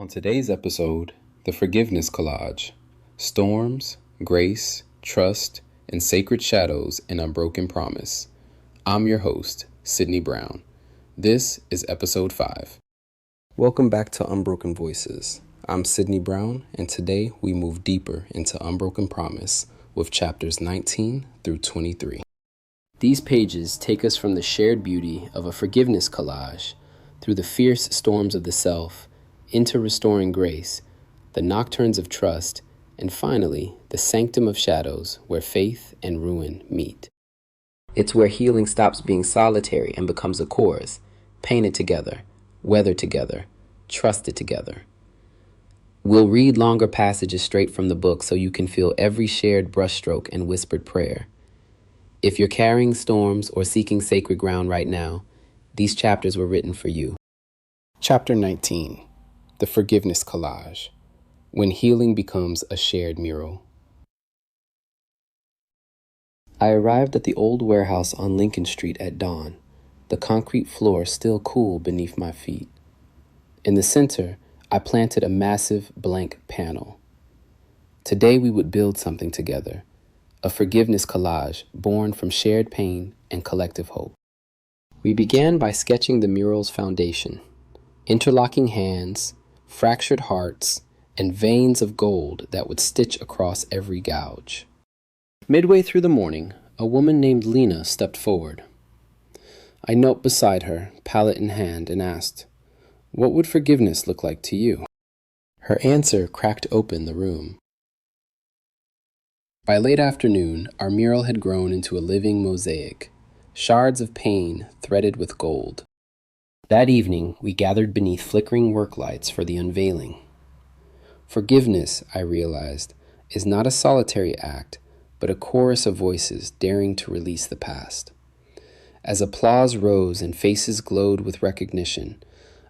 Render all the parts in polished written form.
On today's episode, the Forgiveness Collage: Storms, Grace, Trust, and Sacred Shadows and Unbroken Promise. I'm your host, Sydney Brown. This is episode 5. Welcome back to Unbroken Voices. I'm Sydney Brown, and today we move deeper into Unbroken Promise with chapters 19 through 23. These pages take us from the shared beauty of a forgiveness collage through the fierce storms of the self into restoring grace, the nocturnes of trust, and finally, the sanctum of shadows where faith and ruin meet. It's where healing stops being solitary and becomes a chorus, painted together, weathered together, trusted together. We'll read longer passages straight from the book so you can feel every shared brushstroke and whispered prayer. If you're carrying storms or seeking sacred ground right now, these chapters were written for you. Chapter 19. The Forgiveness Collage: When Healing Becomes a Shared Mural. I arrived at the old warehouse on Lincoln Street at dawn, the concrete floor still cool beneath my feet. In the center, I planted a massive blank panel. Today we would build something together, a forgiveness collage born from shared pain and collective hope. We began by sketching the mural's foundation: interlocking hands, fractured hearts, and veins of gold that would stitch across every gouge. Midway through the morning, a woman named Lena stepped forward. I knelt beside her, palette in hand, and asked, "What would forgiveness look like to you?" Her answer cracked open the room. By late afternoon, our mural had grown into a living mosaic, shards of pain threaded with gold. That evening, we gathered beneath flickering work lights for the unveiling. Forgiveness, I realized, is not a solitary act, but a chorus of voices daring to release the past. As applause rose and faces glowed with recognition,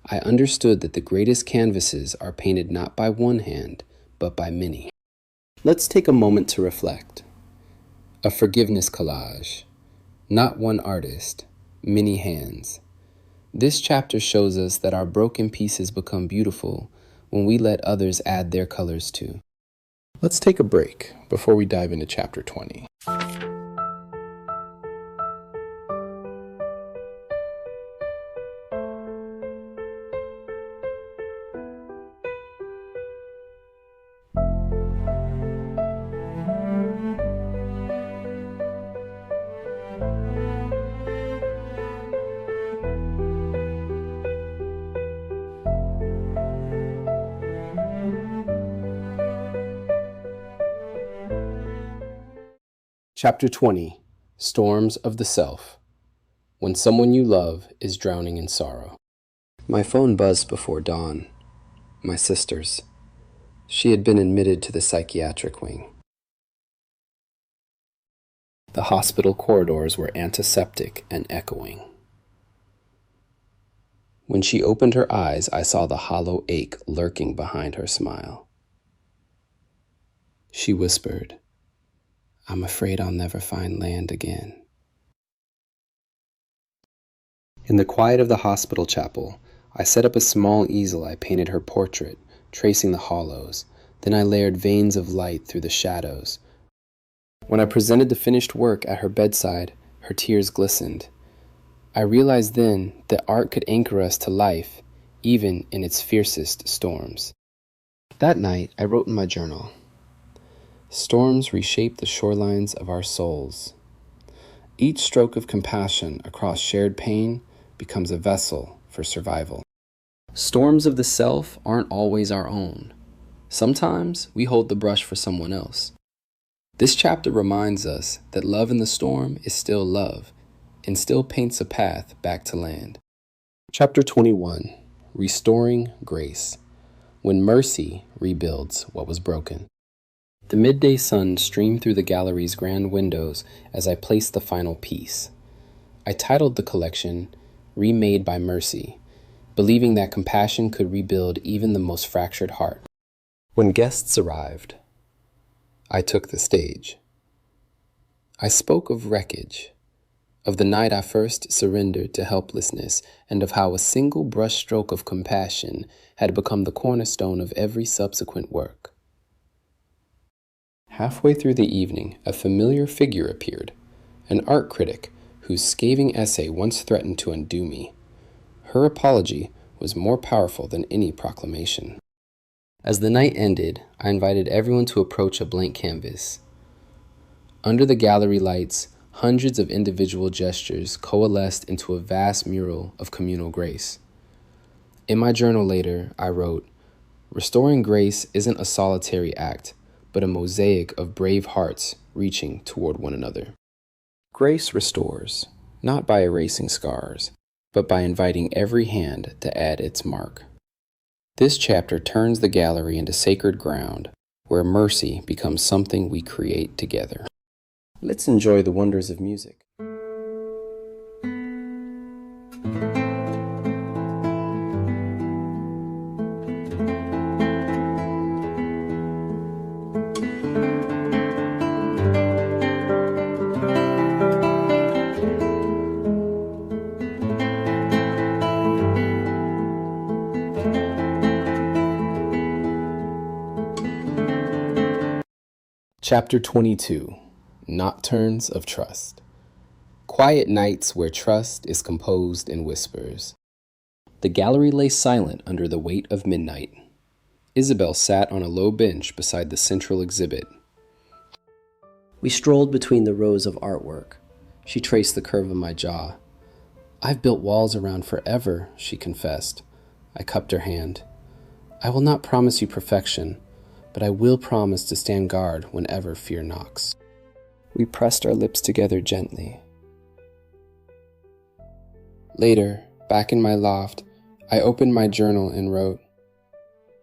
I understood that the greatest canvases are painted not by one hand, but by many. Let's take a moment to reflect. A forgiveness collage. Not one artist, many hands. This chapter shows us that our broken pieces become beautiful when we let others add their colors too. Let's take a break before we dive into chapter 20. Chapter 20. Storms of the Self. When someone you love is drowning in sorrow. My phone buzzed before dawn. My sister's. She had been admitted to the psychiatric wing. The hospital corridors were antiseptic and echoing. When she opened her eyes, I saw the hollow ache lurking behind her smile. She whispered, "I'm afraid I'll never find land again." In the quiet of the hospital chapel, I set up a small easel. I painted her portrait, tracing the hollows. Then I layered veins of light through the shadows. When I presented the finished work at her bedside, her tears glistened. I realized then that art could anchor us to life, even in its fiercest storms. That night, I wrote in my journal, "Storms reshape the shorelines of our souls. Each stroke of compassion across shared pain becomes a vessel for survival." Storms of the self aren't always our own. Sometimes we hold the brush for someone else. This chapter reminds us that love in the storm is still love and still paints a path back to land. Chapter 21. Restoring Grace: When Mercy Rebuilds What Was Broken. The midday sun streamed through the gallery's grand windows as I placed the final piece. I titled the collection Remade by Mercy, believing that compassion could rebuild even the most fractured heart. When guests arrived, I took the stage. I spoke of wreckage, of the night I first surrendered to helplessness, and of how a single brushstroke of compassion had become the cornerstone of every subsequent work. Halfway through the evening, a familiar figure appeared, an art critic whose scathing essay once threatened to undo me. Her apology was more powerful than any proclamation. As the night ended, I invited everyone to approach a blank canvas. Under the gallery lights, hundreds of individual gestures coalesced into a vast mural of communal grace. In my journal later, I wrote, "Restoring grace isn't a solitary act, but a mosaic of brave hearts reaching toward one another." Grace restores, not by erasing scars, but by inviting every hand to add its mark. This chapter turns the gallery into sacred ground, where mercy becomes something we create together. Let's enjoy the wonders of music. Chapter 22, Nocturnes of Trust. Quiet nights where trust is composed in whispers. The gallery lay silent under the weight of midnight. Isabel sat on a low bench beside the central exhibit. We strolled between the rows of artwork. She traced the curve of my jaw. "I've built walls around forever," she confessed. I cupped her hand. "I will not promise you perfection, but I will promise to stand guard whenever fear knocks." We pressed our lips together gently. Later, back in my loft, I opened my journal and wrote,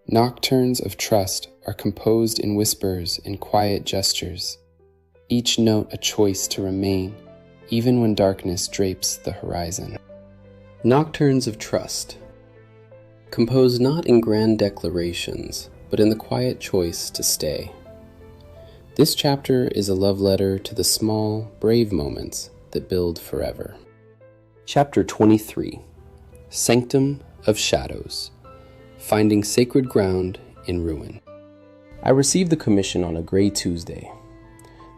"Nocturnes of trust are composed in whispers and quiet gestures, each note a choice to remain, even when darkness drapes the horizon." Nocturnes of trust, composed not in grand declarations, but in the quiet choice to stay. This chapter is a love letter to the small, brave moments that build forever. Chapter 23, Sanctum of Shadows, Finding Sacred Ground in Ruin. I received the commission on a gray Tuesday.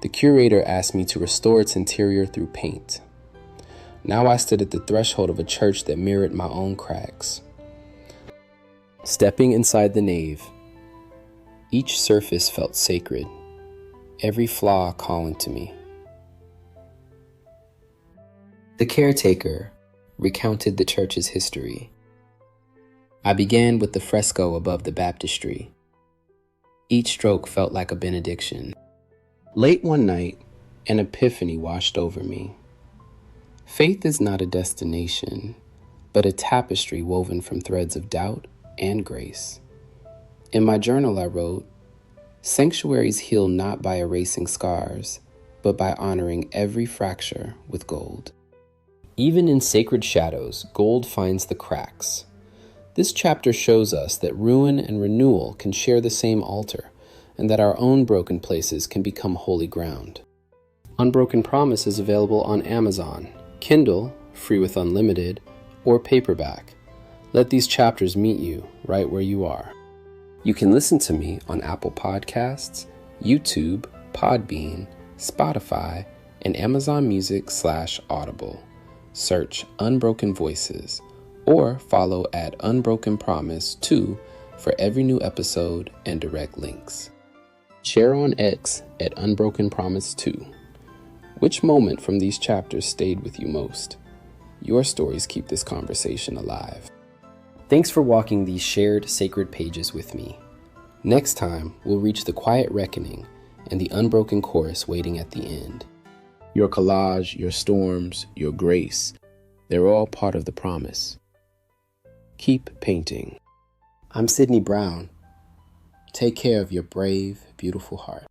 The curator asked me to restore its interior through paint. Now I stood at the threshold of a church that mirrored my own cracks. Stepping inside the nave, each surface felt sacred, every flaw calling to me. The caretaker recounted the church's history. I began with the fresco above the baptistry. Each stroke felt like a benediction. Late one night, an epiphany washed over me. Faith is not a destination, but a tapestry woven from threads of doubt and grace. In my journal, I wrote, "Sanctuaries heal not by erasing scars, but by honoring every fracture with gold." Even in sacred shadows, gold finds the cracks. This chapter shows us that ruin and renewal can share the same altar, and that our own broken places can become holy ground. Unbroken Promise is available on Amazon, Kindle, free with unlimited, or paperback. Let these chapters meet you right where you are. You can listen to me on Apple Podcasts, YouTube, Podbean, Spotify, and Amazon Music/Audible. Search Unbroken Voices, or follow at Unbroken Promise 2 for every new episode and direct links. Share on X at Unbroken Promise 2. Which moment from these chapters stayed with you most? Your stories keep this conversation alive. Thanks for walking these shared sacred pages with me. Next time, we'll reach the quiet reckoning and the unbroken chorus waiting at the end. Your collage, your storms, your grace, they're all part of the promise. Keep painting. I'm Sydney Brown. Take care of your brave, beautiful heart.